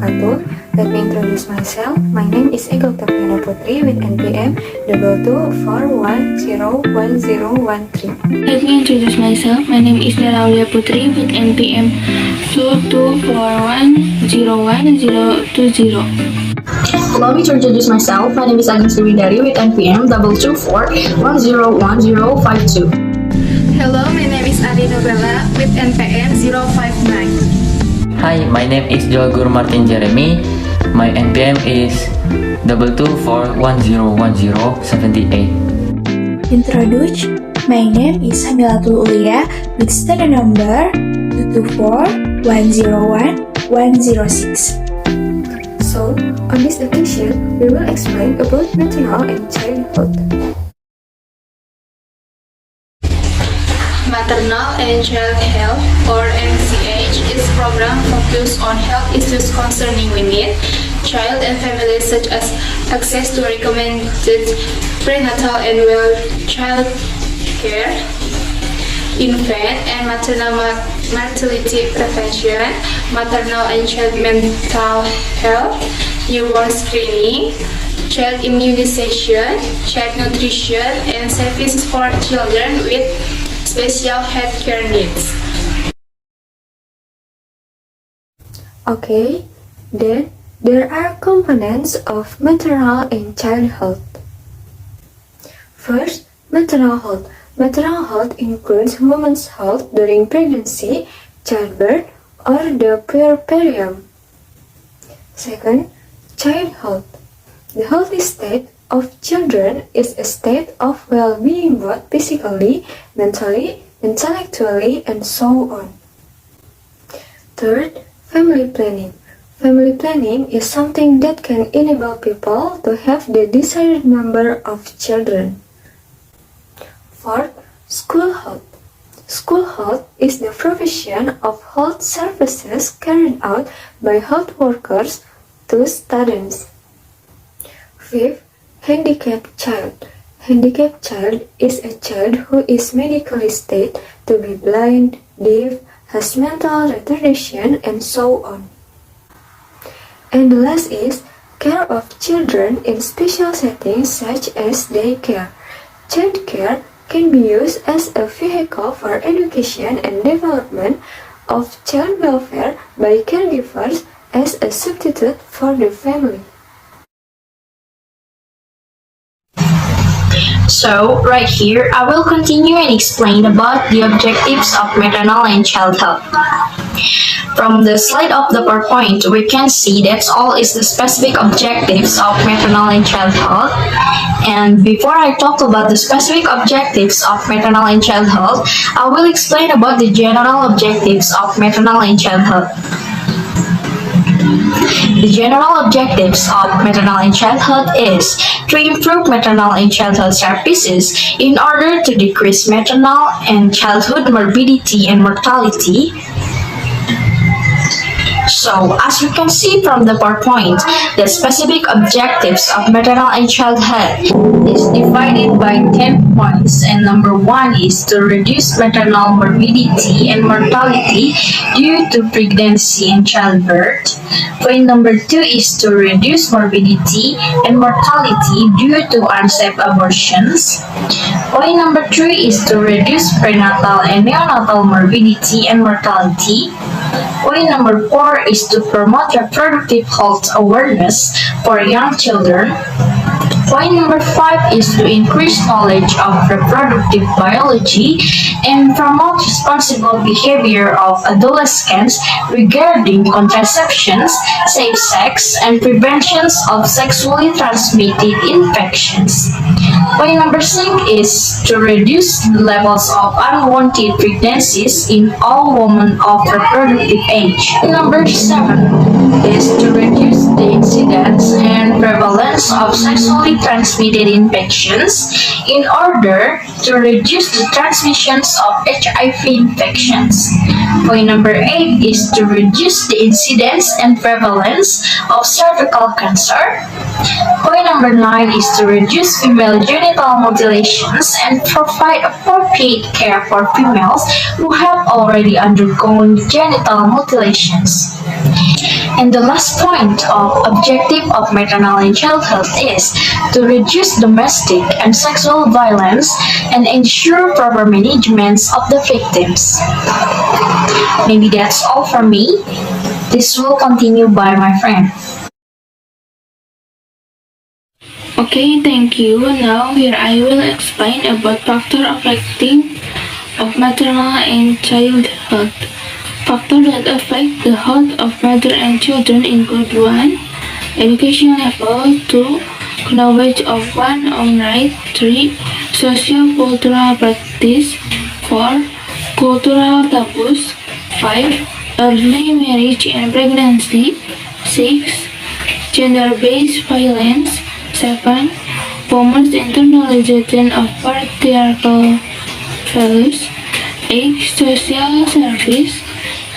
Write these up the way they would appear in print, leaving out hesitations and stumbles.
wabarakatuh. Let me introduce myself. My name is Ega Oktaviona Putri with NPM 2241101013. Let me introduce myself. My name is Dela Putri with NPM 2241011020. Allow me to introduce myself. My name is Ageng Sri Windari with NPM 224101052. Hello, my name is Arni Nurlela with NPM 059. Hi, my name is Guruh Martin Jeremy. My NPM is 224101078. Introduce. My name is Hamilatul Ulya with student number 224101106. So, on this occasion, we will explain about maternal and childhood. Maternal and Child Health, or MCH, is a program focused on health issues concerning women, child and families, such as access to recommended prenatal and well child care, infant and maternal mortality prevention, maternal and child mental health, newborn screening, child immunization, child nutrition, and services for children with special healthcare needs. Okay, then there are components of maternal and child health. First, maternal health. Maternal health includes women's health during pregnancy, childbirth, or the puerperium. Second, child health. The healthy state of children is a state of well-being both physically, mentally, intellectually, and so on. Third, family planning. Family planning is something that can enable people to have the desired number of children. Fourth, school health. School health is the provision of health services carried out by health workers to students. Fifth, handicapped child. Handicapped child is a child who is medically stated to be blind, deaf, has mental retardation, and so on. And the last is care of children in special settings such as daycare. Childcare can be used as a vehicle for education and development of child welfare by caregivers as a substitute for the family. So, right here, I will continue and explain about the objectives of maternal and child health. From the slide of the PowerPoint, we can see that's all is the specific objectives of maternal and child health. And before I talk about the specific objectives of maternal and child health, I will explain about the general objectives of maternal and child health. The general objectives of maternal and child health is to improve maternal and childhood services in order to decrease maternal and childhood morbidity and mortality. So, as we can see from the PowerPoint, the specific objectives of maternal and child health is divided by 10 points, and number 1 is to reduce maternal morbidity and mortality due to pregnancy and childbirth. Point number 2 is to reduce morbidity and mortality due to unsafe abortions. Point number 3 is to reduce prenatal and neonatal morbidity and mortality. Point number 4 is to promote reproductive health awareness for young children. Point number 5 is to increase knowledge of reproductive biology and promote responsible behavior of adolescents regarding contraceptions, safe sex, and preventions of sexually transmitted infections. Point number 6 is to reduce the levels of unwanted pregnancies in all women of reproductive age. Number 7 is to reduce the incidence and prevalence of sexually transmitted infections in order to reduce the transmissions of HIV infections. Point number 8 is to reduce the incidence and prevalence of cervical cancer. Point number 9 is to reduce female genital mutilations and provide appropriate care for females who have already undergone genital mutilations. And the last point of objective of maternal and child health is to reduce domestic and sexual violence and ensure proper management of the victims. Maybe that's all from me. This will continue by my friend. Okay, thank you. Now here I will explain about factors affecting of maternal and child health. Factors that affect the health of mother and children include 1. Education level, 2. Knowledge of one's own right, 3. Socio-cultural practice, 4. Cultural taboos, 5. Early marriage and pregnancy, 6. Gender-based violence, 7. Women's internalization of patriarchal values, 8. Social service,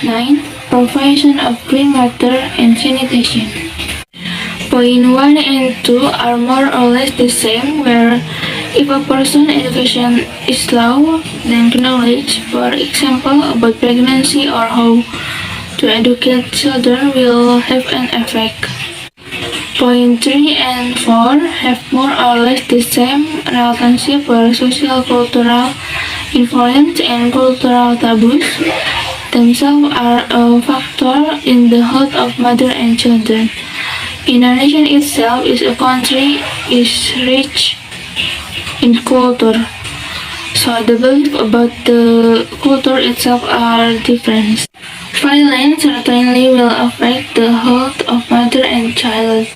9. Provision of clean water and sanitation. Point 1 and 2 are more or less the same, where if a person's education is low, then knowledge, for example, about pregnancy or how to educate children will have an effect. Point 3 and 4 have more or less the same relationship, where social cultural influence and cultural taboos themselves are a factor in the health of mother and children. Indonesia itself is a country is rich in culture, so the belief about the culture itself are different. Violence certainly will affect the health of mother and child.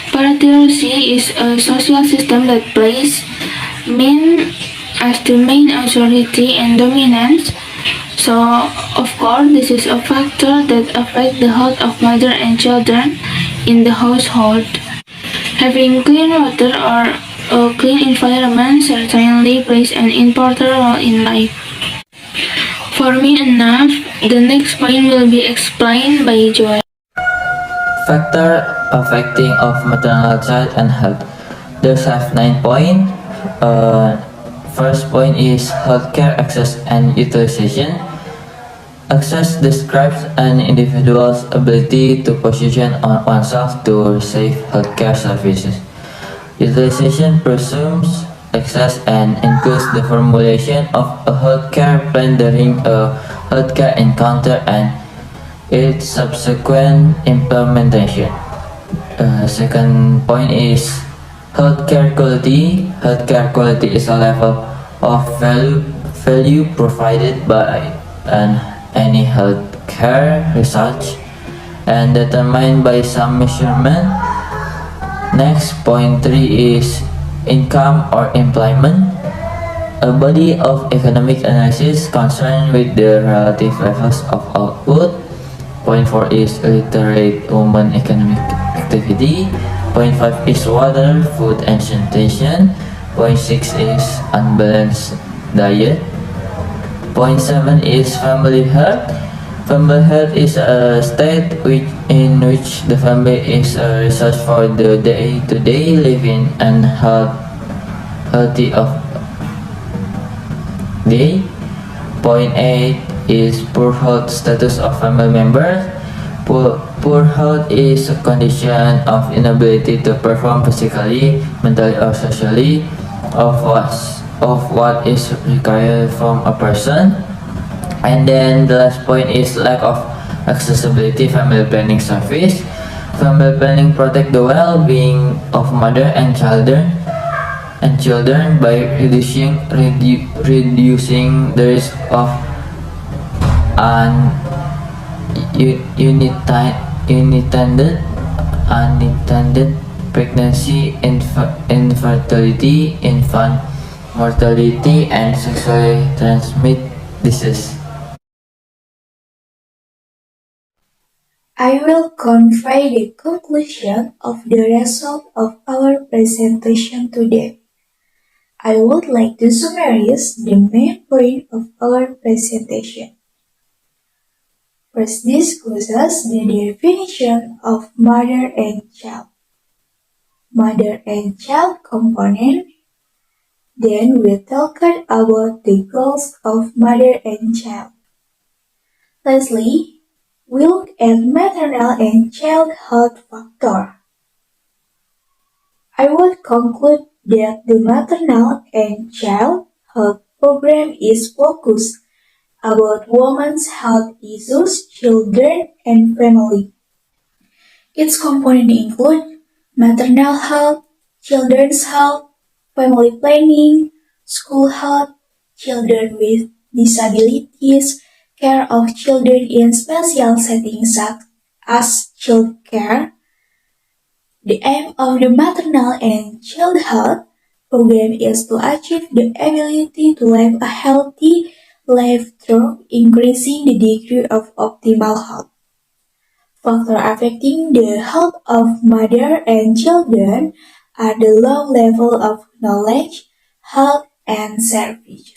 Patriarchy is a social system that places men as the main authority and dominance. So, of course, this is a factor that affects the health of mother and children in the household. Having clean water or a clean environment certainly plays an important role in life. For me enough, the next point will be explained by Joy. Factor affecting of maternal child and health. There's have 9 points. First point is healthcare access and utilization. Access describes an individual's ability to position oneself to receive healthcare services. Utilization presumes access and includes the formulation of a healthcare plan during a healthcare encounter and its subsequent implementation. Second point is healthcare quality. Healthcare quality is a level of value provided by any healthcare research and determined by some measurement. Next, point 3 is income or employment, a body of economic analysis concerned with the relative levels of output. Point 4 is illiterate woman economic activity. Point 5 is water, food and sanitation. Point 6 is unbalanced diet. Point 7 is family health. Family health is a state in which the family is a resource for the day-to-day living and healthy of day. Point 8 is poor health status of family members. Poor health is a condition of inability to perform physically, mentally or socially of what is required from a person. And then the last point is lack of accessibility family planning service. Family planning protect the well-being of mother and children by reducing the risk of unintended pregnancy, infertility, infant mortality, and sexually transmitted disease. I will convey the conclusion of the result of our presentation today. I would like to summarize the main point of our presentation. First discusses the definition of mother and child. Mother and child component. Then we talked about the goals of mother and child. Lastly, we look at maternal and child health factor. I would conclude that the maternal and child health program is focused about women's health issues, children, and family. Its components include maternal health, children's health, family planning, school health, children with disabilities, care of children in special settings such as child care. The aim of the maternal and child health program is to achieve the ability to live a healthy life through increasing the degree of optimal health. Factors affecting the health of mother and children are the low level of knowledge, health, and service.